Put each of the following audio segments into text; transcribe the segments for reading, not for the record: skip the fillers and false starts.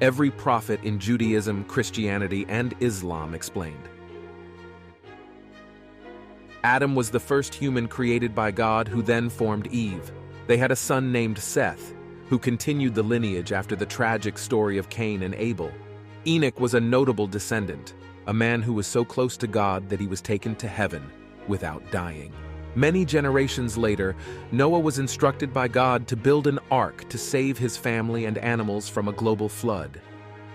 every prophet in Judaism, Christianity, and Islam explained. Adam was the first human created by God who then formed Eve. They had a son named Seth, who continued the lineage after the tragic story of Cain and Abel. Enoch was a notable descendant, a man who was so close to God that he was taken to heaven without dying. Many generations later, Noah was instructed by God to build an ark to save his family and animals from a global flood.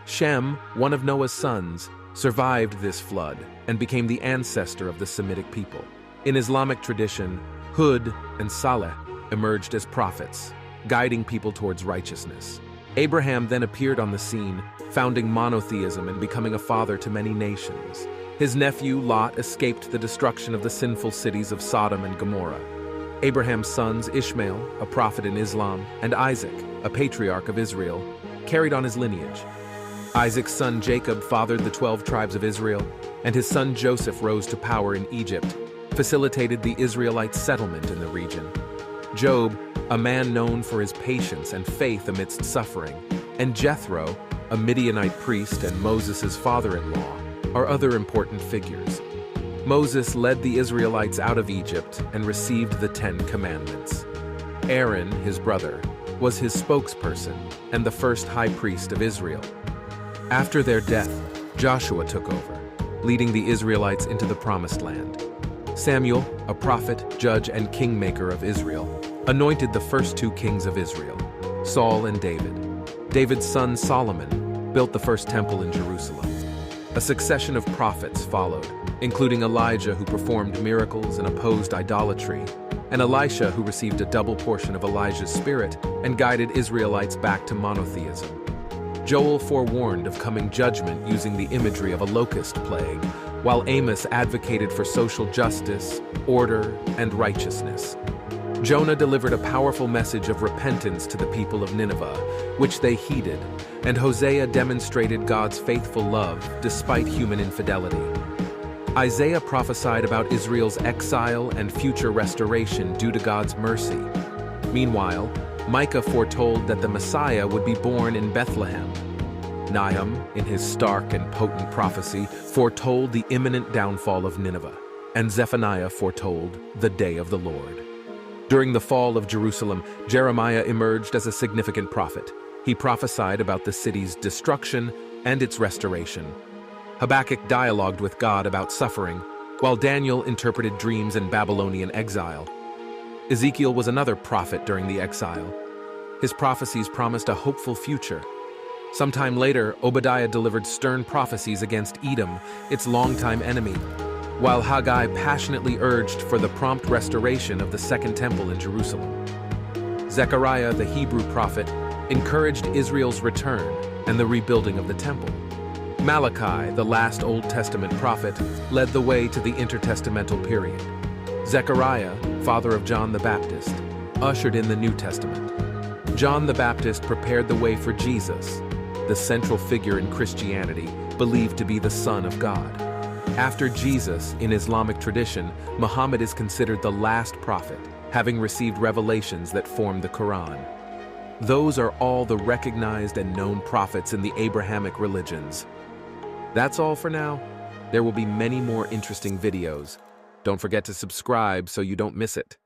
Shem, one of Noah's sons, survived this flood and became the ancestor of the Semitic people. In Islamic tradition, Hud and Saleh emerged as prophets, guiding people towards righteousness. Abraham then appeared on the scene, founding monotheism and becoming a father to many nations. His nephew Lot escaped the destruction of the sinful cities of Sodom and Gomorrah. Abraham's sons Ishmael, a prophet in Islam, and Isaac, a patriarch of Israel, carried on his lineage. Isaac's son Jacob fathered the 12 tribes of Israel, and his son Joseph rose to power in Egypt, facilitated the Israelites' settlement in the region. Job, a man known for his patience and faith amidst suffering, and Jethro, a Midianite priest and Moses' father-in-law, are other important figures. Moses led the Israelites out of Egypt and received the 10 Commandments. Aaron, his brother, was his spokesperson and the first high priest of Israel. After their death, Joshua took over, leading the Israelites into the Promised Land. Samuel, a prophet, judge, and kingmaker of Israel, anointed the first 2 kings of Israel, Saul and David. David's son Solomon built the first temple in Jerusalem. A succession of prophets followed, including Elijah, who performed miracles and opposed idolatry, and Elisha, who received a double portion of Elijah's spirit and guided Israelites back to monotheism. Joel forewarned of coming judgment using the imagery of a locust plague, while Amos advocated for social justice, order, and righteousness. Jonah delivered a powerful message of repentance to the people of Nineveh, which they heeded, and Hosea demonstrated God's faithful love despite human infidelity. Isaiah prophesied about Israel's exile and future restoration due to God's mercy. Meanwhile, Micah foretold that the Messiah would be born in Bethlehem. Nahum, in his stark and potent prophecy, foretold the imminent downfall of Nineveh, and Zephaniah foretold the day of the Lord. During the fall of Jerusalem, Jeremiah emerged as a significant prophet. He prophesied about the city's destruction and its restoration. Habakkuk dialogued with God about suffering, while Daniel interpreted dreams in Babylonian exile. Ezekiel was another prophet during the exile. His prophecies promised a hopeful future. Sometime later, Obadiah delivered stern prophecies against Edom, its longtime enemy, while Haggai passionately urged for the prompt restoration of the Second Temple in Jerusalem. Zechariah, the Hebrew prophet, encouraged Israel's return and the rebuilding of the temple. Malachi, the last Old Testament prophet, led the way to the intertestamental period. Zechariah, father of John the Baptist, ushered in the New Testament. John the Baptist prepared the way for Jesus, the central figure in Christianity, believed to be the Son of God. After Jesus, in Islamic tradition, Muhammad is considered the last prophet, having received revelations that form the Quran. Those are all the recognized and known prophets in the Abrahamic religions. That's all for now. There will be many more interesting videos. Don't forget to subscribe so you don't miss it.